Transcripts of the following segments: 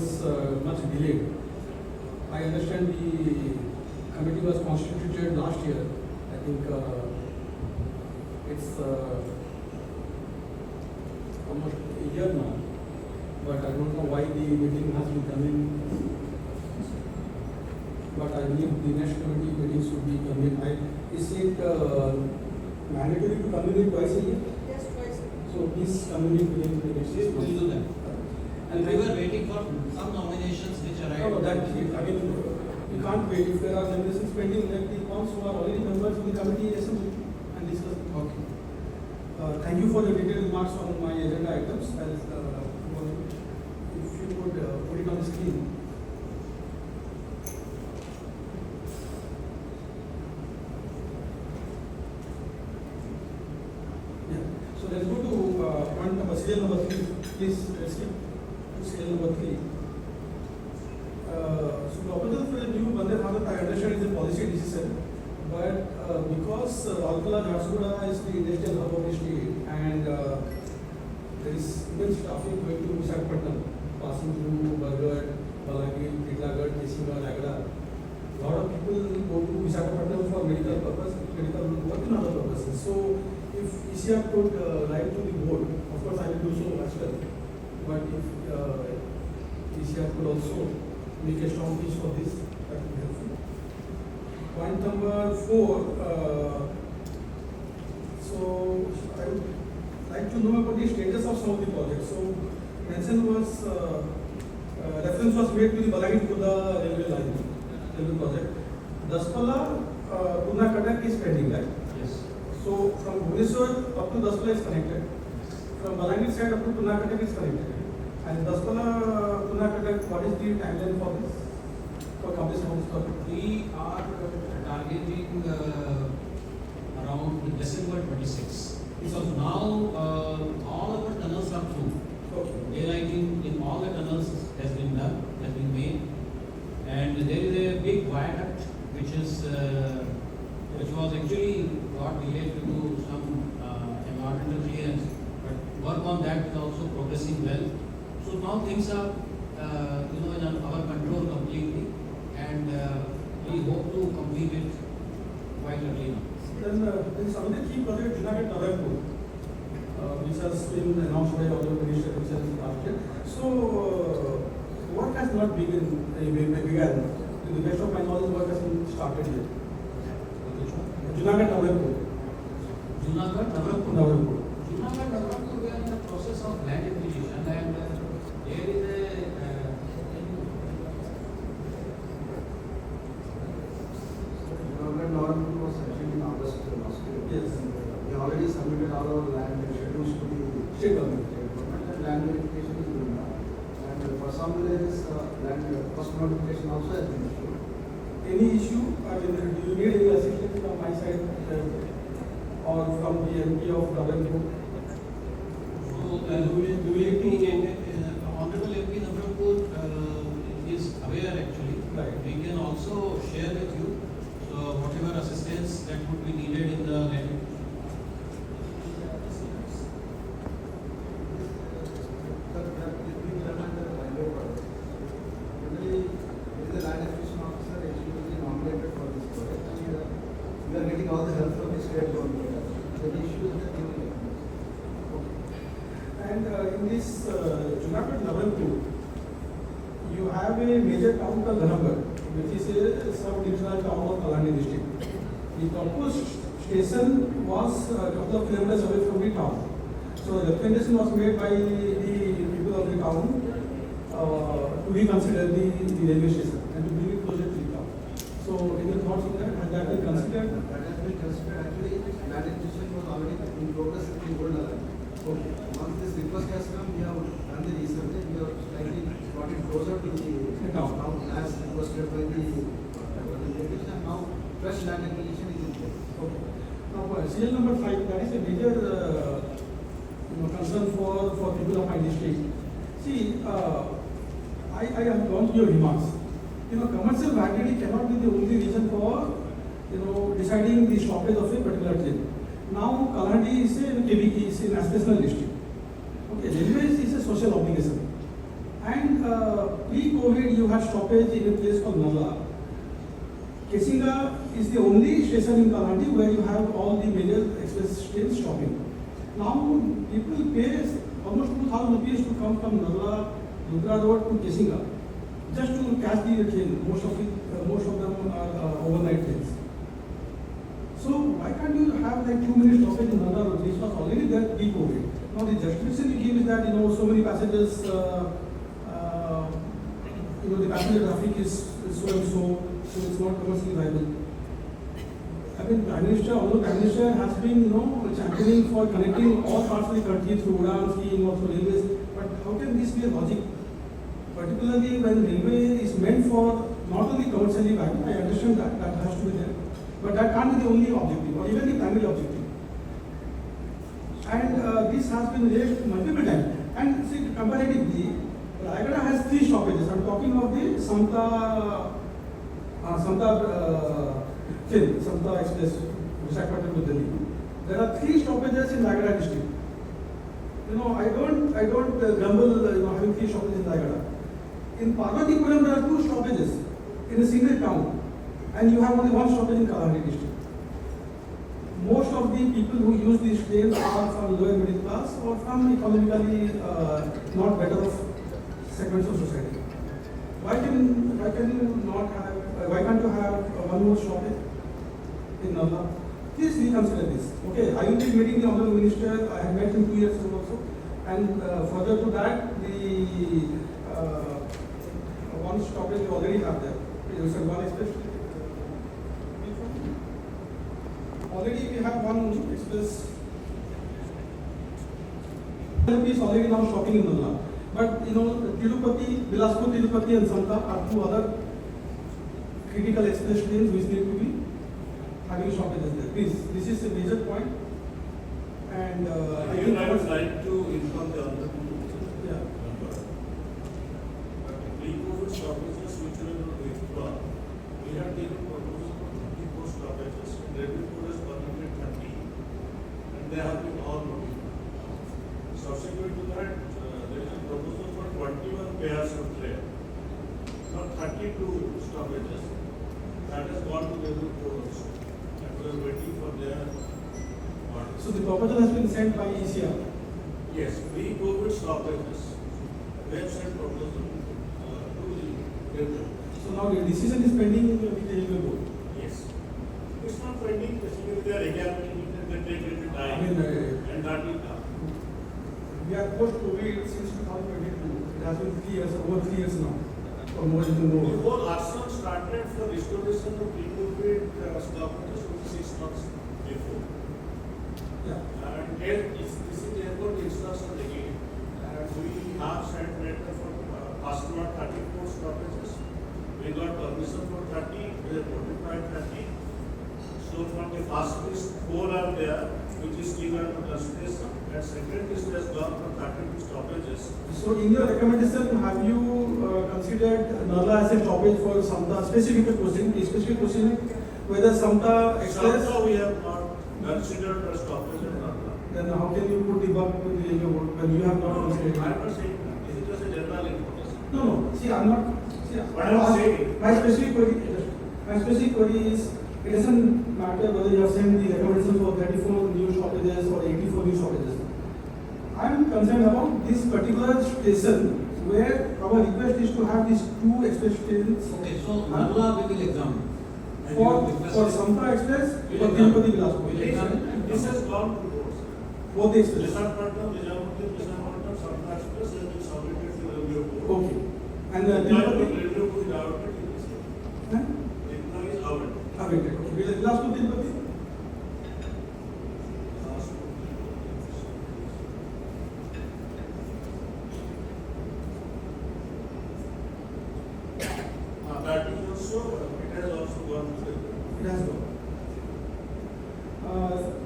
was much delayed. I understand the committee was constituted last year. I think it's almost a year now, but I don't know why the meeting has been coming. But I believe the next committee meeting should be convened. Is it mandatory to convene it twice a year? Yes, twice. So please convene it within the next year. We'll do that. And we were waiting for some nominations which arrived. No, that I mean, you can't wait. If there are nominations pending, let the ones who are already members of the committee assemble and discuss. Okay. Thank you for the detailed remarks on my agenda items. As if you could put it on the screen. Yeah. So let's go to point number serial number 3. Please skip to serial number 3. So the proposal for the new Vande Bharat, I understand, is a policy decision, but because ZRUCC is the industrial hub of the state, and there is immense traffic going to Visakhapatnam, passing through Bargarh, Kalahandi, Titlagad, Kesinga, Ragada. A lot of people go to Visakhapatnam for medical purpose, medical work and other purposes. So if ECR could write to the board, of course I will do so as well, but if ECR could also make a strong pitch for this, that would be helpful. Point number 4, so I would like to know about the status of some of the projects. So mention was, reference was made to the Balaghi-Khurda railway line, railway project. Daspala, Pune Cuttack is pending, right? Yes. So from Bhubaneswar up to Daspala is connected. From Balaghi side up to Pune Cuttack is connected. And Daspala, Pune Cuttack, what is the timeline for this? For completion of this project? We are targeting around December 26. So now all our tunnels are through. Okay. Daylighting in all the tunnels has been done, has been made, and there is a big viaduct which is which was actually got delayed due to some environmental clearance, but work on that is also progressing well. So now things are in our control completely, and we hope to complete it quite early now. Then there is another key project, Junagadh-Nagarpur, which has been announced by other ministers last year. So work has not begun. To the best of my knowledge, work has been started here. Junagadh-Nagarpur. Junagadh-Nagarpur, we are in the process of land acquisition, and there is a Junagadh-Nagarpur was actually in August last year. Yes. We already submitted all our land schedules to the State government. and land verification is going on. And for some areas, land first notification also has been issued. Any issue? I mean, do you need any assistance from my side or from the MP of Nagarpur? So do we Honorable MP Nagarpur is aware actually. Right. We can also share with you whatever assistance that would be needed in the land. We are getting all the help from the state government. The issue is that And in this Junagadh-Nagarpur, you have a major town called Dhanapur, which is a sub-divisional town of Kalahandi district. The proposed station was a couple of kilometers away from the town. So the recommendation was made by the people of the town to reconsider the railway station and to bring it closer to the town. So any thoughts on that? Has that been considered? that has been considered. Actually, land acquisition was already in progress in the old line. Okay. Once this request has come, we have done the research and we have slightly brought it closer to the town as requested by the relatives, and now fresh land acquisition is in place. Okay. Now, serial number 5, that is a major concern for people of my district. See, I have gone through your remarks. Commercial validity cannot be the only reason for, deciding the stoppage of a particular train. Now, Kalahandi is a KBK, is an aspirational district. Okay, railways is a social obligation. And pre-COVID, you had stoppage in a place called Nalla. Kesinga is the only station in Kalahandi where you have all the major express trains stopping. Now people pay almost 2,000 rupees to come from Nalla, Ludra Road to Kesinga, just to catch the train. Most of them are overnight trains. So why can't you have like 2 minutes stoppage in Nalla Road, which was already there pre-COVID? Now the justification you give is that so many passengers, the passenger traffic is so and so it's not commercially viable. I mean, Prime Minister has been championing for connecting all parts of the country through Udan scheme or through railways. But how can this be a logic? Particularly when railway is meant for not only commercially viable, I understand that has to be there. But that can't be the only objective or even the primary objective. And this has been raised multiple times. And see, comparatively, Rayagada has 3 stoppages. I'm talking of the Samta Express, Visakhapatnam to Delhi. There are 3 stoppages in Rayagada district. I don't grumble having 3 stoppages in Rayagada. In Parvatipuram there are 2 stoppages in a single town, and you have only 1 stoppage in Kalahandi district. Most of the people who use these trains are from lower middle class or from economically not better off segments of society. Why can't you have one more stoppage in Nalla? Please reconsider this. Okay, I will be meeting the Honorable Minister. I have met him 2 years ago also. And further to that, the one stoppage we already have there. It's one express. Already we have one express. Is already now stopping in Nalla. But Tirupati, Bilaspur, Tirupati and Santa are 2 other critical express trains which need to be having stoppages there. This is a major point. And I would like to inform the other yeah. pre-COVID stoppages which were withdrawn. We have taken proposals for 34 stoppages. Revenue code has permitted 30, and they have been all notified. Subsequent to that, there is a proposal for 21 pairs of train, not 32 stoppages. That has gone to revenue code also. And we are waiting for their order. So the proposal has been sent by ECR. Yes, pre-COVID stoppages. We have sent proposal to the revenue. So now the decision is pending with the railway board. Yes. It's not pending, basically they are examining it and they take a little time. And that will come. We are post-COVID since 2022. It has been 3 years, over 3 years now. Or more than The more. whole ashram started for restoration of pre-COVID stoppages only 6 months before. Yeah. And this is airport instruction again. And we have sent letter for first one 34 stoppages. We got permission for 30, we have notified 30. So from the first list, 4 are there, which is still under consideration. And second list has gone for 32 stoppages. So in your recommendation, have you considered Nalla as a stoppage for Samta? Specific question whether Samta Express, Somehow we have not considered a stoppage in Nalla. then how can you put the bug to the railway board when you have not No, considered I it? am not saying that. This is just a general information. No. See, I'm not. See, What I'm saying- my specific query is, it doesn't matter whether you have sent the recommendation for 34 new stoppages or 84 new stoppages. I am concerned about this particular station where our request is to have these 2 express trains Okay, so Nalla we will examine. And for you requested- Samta Express We'll for examine. Tirupati Bilaspur. We'll examine. This has gone to boards. Both the express. Visakhapatnam, Visakhapatnam, Samta Express has been submitted to the review board. Okay. And The Tirupati? review board is outed in this case. Huh? It is outed. Okay. Bilaspur Tirupati? That is also, it has also gone to the review. It has gone.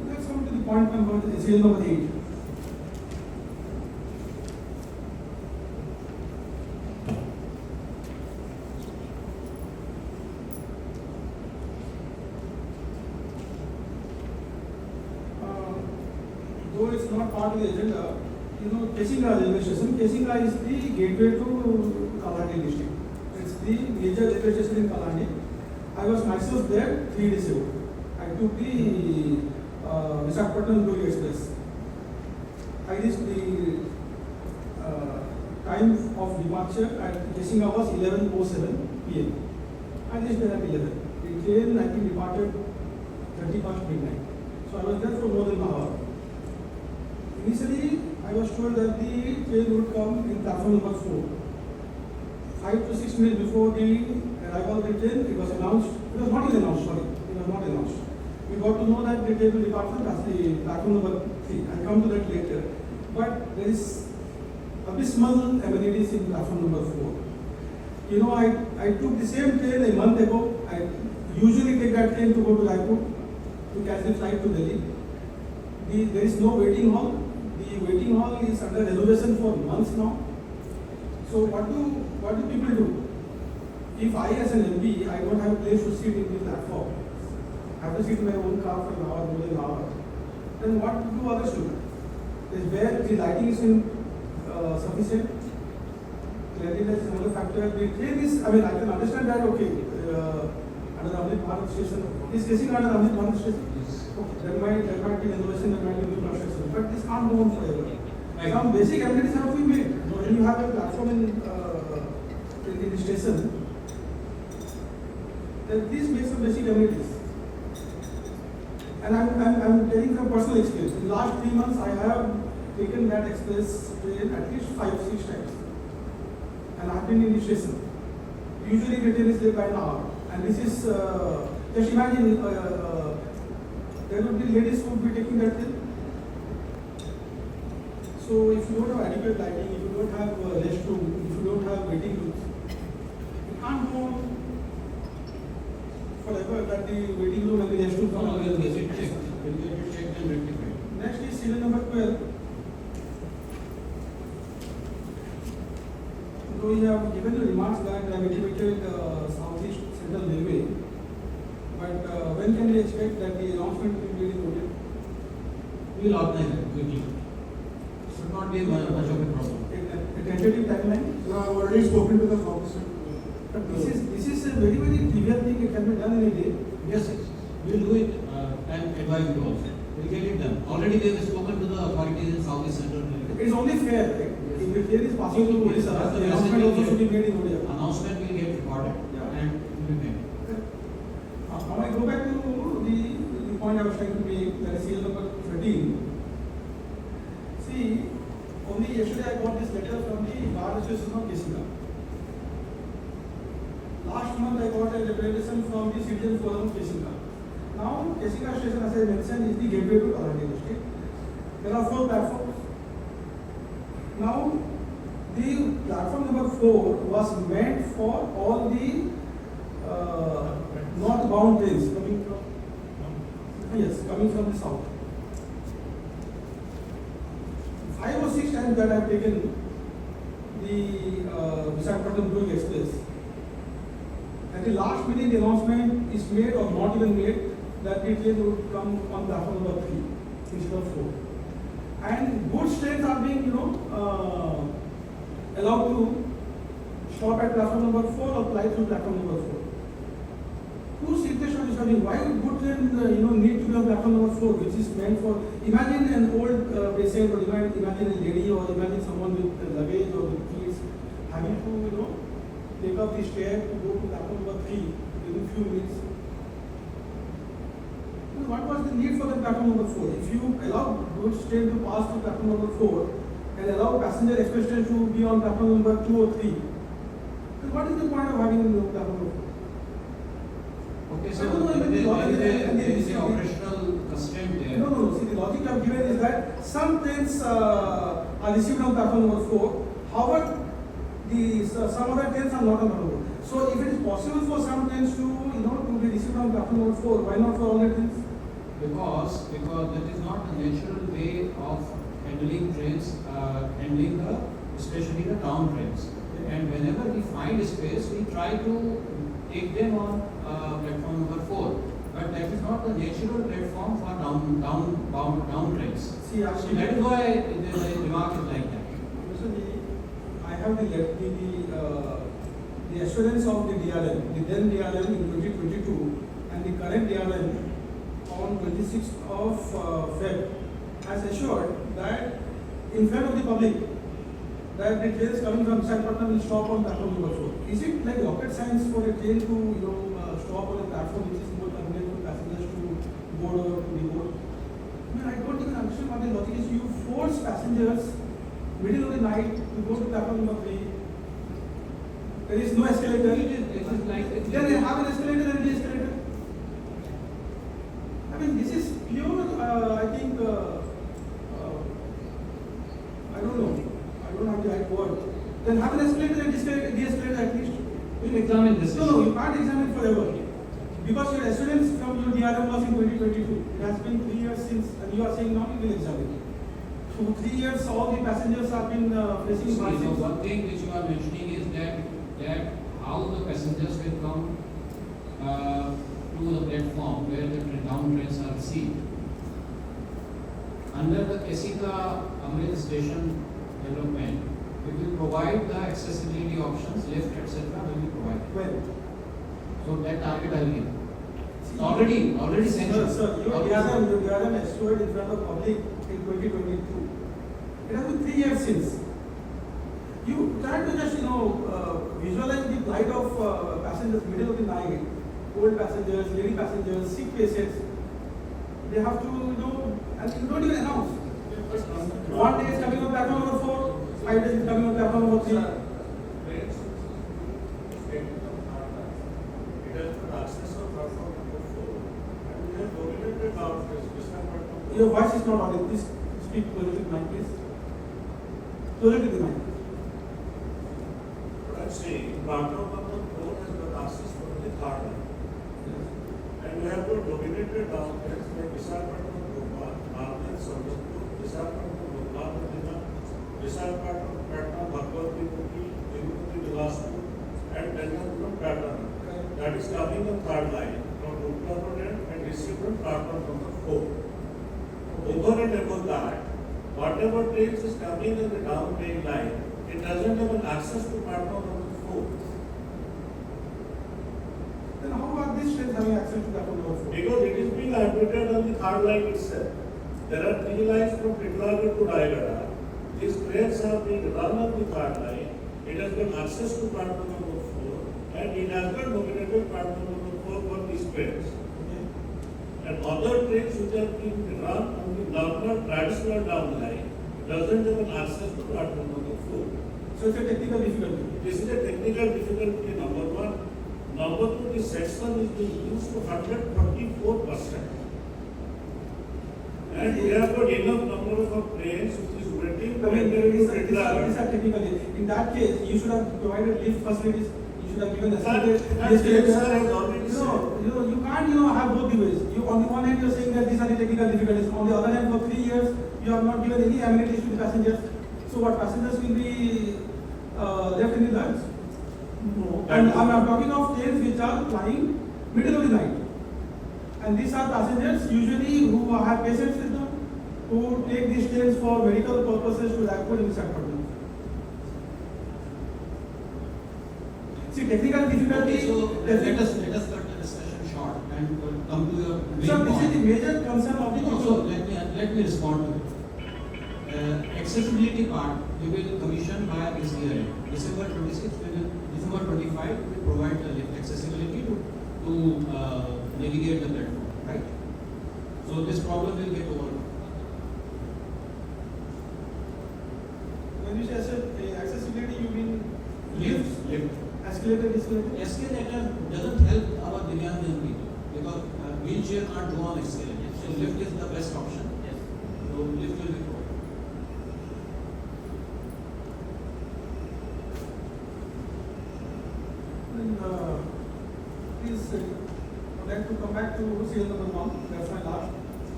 Let's come to the point number, serial number 8. Though it's not part of the agenda, you know, Kesinga railway station. Kesinga is the gateway to Kalahandi district. It's the major railway station in Kalahandi. I was myself there 3 days ago. I took the Visakhapatnam Durg Express. I reached the time of departure at Kesinga was 11:07 p.m. I reached there at 11. The train I think departed 30 past midnight. So I was there for more than an hour. Initially, I was told that the train would come in platform number 4. 5 to 6 minutes before the arrival of the train, it was announced. It was not even announced, sorry. It was not announced. We got to know that the train will depart from the platform number 3. I'll come to that later. But there is abysmal amenities in platform number 4. You know, I took the same train a month ago. I usually take that train to go to Raipur to catch the flight to Delhi. There is no waiting hall. The waiting hall is under renovation for months now. So what do people do? If I as an MP, I don't have a place to sit in the platform, I have to sit in my own car for an hour, more than an hour, then what do others do? Is where the lighting is sufficient, cleanliness is another factor. The train is, I mean, I can understand that, okay, under the Amrit Bharat station, is facing under the Amrit Bharat station? Okay, there might be renovation, there might be new construction, but this can't go on forever. Some basic amenities have to be made. When you have a platform in the station, then please make some basic amenities. And I'm telling from personal experience. In the last 3 months, I have taken that express train at least 5-6 times. And I've been in the station. Usually the train is late by an hour. And this is, just imagine, there would be ladies who would be taking that train. So if you don't have adequate lighting, if you don't have restroom, if you don't have waiting rooms, you can't go forever that the waiting room and the restroom come No, together. we'll get it checked. We'll get it checked and rectified. Next is serial number 12. So we have given the remarks that I have intimated Southeast Central Railway, but when can we expect that the announcement will be made? We will organize it quickly. Should not be much of a problem. A tentative timeline? No, I've already spoken to the officer. But this is a very, very trivial thing. It can be done in a day. Yes, yes. We will do it and advise you also. We will get it done. Already they have spoken to the authorities in Southeast Central Railway. It is only fair, right? If the train is passing through Odisha, the announcement also should be made in Odisha. Announcement will get recorded and will be made. Now I go back to the point I was trying to make, that is serial number 13. See, only yesterday I got this letter from the Bar Association of Kesinga. Last month I got a representation from the Citizen Forum of Kesinga. Now, Kesinga station, as I mentioned, is the gateway to Kalahandi district. There are 4 platforms. Now, the platform number 4 was meant for all the northbound trains coming from the south. 5 or 6 times that I have taken the Visakhapatnam Durg Express. At the last minute, the announcement is made or not even made that the train would come on platform number 3 instead of 4. And goods trains are being, allowed to stop at platform number 4 or fly through platform number 4. Whose situation is coming? Why would good train, need to be on platform number 4, which is meant for? Imagine an old patient, or imagine a lady, or imagine someone with luggage or with kids having to, take up the stair to go to platform number 3 within a few minutes. What was the need for the platform number 4? If you allow goods train to pass through platform number 4 and allow passenger express train to be on platform number 2 or 3, then what is the point of having platform number 4? Okay, I so don't know if there is a operational constraint there. No. See, the logic I have given is that some trains are received on platform number 4. However, some other trains are not on platform number 4. So, if it is possible for some trains to be received on platform number 4, why not for all the trains? Because that is not the natural way of handling trains, especially the town trains. And whenever we find space, we try to take them on platform number 4. But that is not the natural platform for down trains. See, So actually, that is why the remark is like that. I have the assurance of the DRL, the then DRL in 2022 and the current DRL on 26th of Feb has assured that in front of the public that the trains coming from Visakhapatnam will stop on platform number 4. Is it like rocket science for a train to stop on a platform which is more convenient for passengers to board or to deboard? I mean, I don't even understand what the logic is. You force passengers middle of the night to go to platform number 3. There is no escalator. It is like Then they have an escalator and de-escalator. I mean, this is pure, I think, I don't know. I don't have the right word. Then have an escalator and de-escalator at least. we'll examine this. No, you can't examine forever. Because your assurance from your DRM was in 2022. It has been 3 years since, and you are saying now you will examine. So 3 years, all the passengers have been facing So hardships. one thing which you are mentioning is that how the passengers will come to the platform where the down trains are received. Under the Kesika Amrit station development, we will provide the accessibility options, lift, etc. will be provided. Well, So that target I will give. Already sanctioned. Sir, your DRM assured in front of public in 2022. It has been 3 years since. You try to just, visualize the plight of passengers middle of the night, old passengers, lady passengers, sick patients. They have to, and you don't even announce. One day is coming on platform number 4, 5 days is coming on platform number 3. Trains, state of Karnataka, it has got access on platform number 4, and we have dominated our Visakhapatnam. Your voice is not audible. Please speak closer to the mic, please. Closer to the mic. What I'm saying, platform number 4 has got access from the third line. And we have got dominated downstairs like Visakhapatnam, Bhopal, Nalanda, Sambalpur, Visakhapatnam, Bhopal, Madina, Visakhapatnam, Patna, Bhagwati, Tirupati, Bilaspur, and Denmark, Patna. That is coming on third line from Bhopal and received on platform number 4. Over and above that, whatever trains is coming in the down train line, it doesn't have an access to platform number 4. Then how are these trains having access to platform number 4? Because it is being admitted on the third line itself. There are 3 lines from Titlagar to Raigada. These trains are being run on the third line. It has got access to platform number 4 and it has got nominated platform number 4 for these trains. And other trains which are being run on the normal traditional down line doesn't have an access to platform number 4. So it's a technical difficulty. This is a technical difficulty, number 1. Number 2, the section is being used to 144%. And we have got enough number of trains which is waiting I to mean, enter these into are Titlagar. technical. In that case, you should have provided lift facilities. You should have given That escalator. sir has already said. You can't, have both the ways. You, on the one hand, you're saying that these are the technical difficulties. On the other hand, for 3 years, you have not given any amenities to the passengers. So what, passengers will be left in the lines? No. And I'm talking of trains which are flying middle of the night. And these are passengers usually who have patients with them, who take these trains for medical purposes to Raipur and Visakhapatnam. See, technical difficulty. Okay, so let us cut the discussion short and come to your main Sir, this is the point. major concern of the No, people. so let me respond to it. Accessibility part we will commission by this year. December 26, December 25 we will provide the lift accessibility to navigate the platform, right? So this problem will get over. When you say accessibility, you mean Lift. escalator, escalator? Escalator doesn't help our Divyangjan people because wheelchair can't go on escalator. So lift is the best option. Yes. So lift will be provided. Then, please, I'd like to come back to serial number 1. That's my last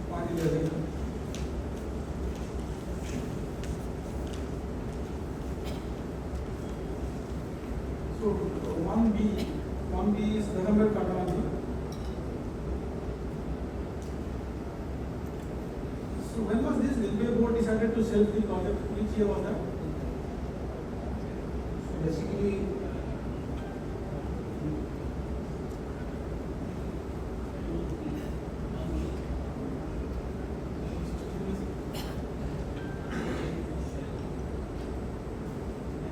point in the agenda. So, 1B is Kalahandi. when was this railway board decided to sell the project? Which year was that? Basically,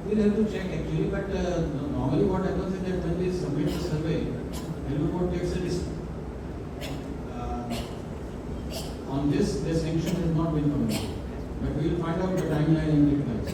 We'll have to check actually, but normally what happens is that when we submit the survey, railway board takes a risk. On this, the sanction has not been committed. But we will find out the timeline and deadlines.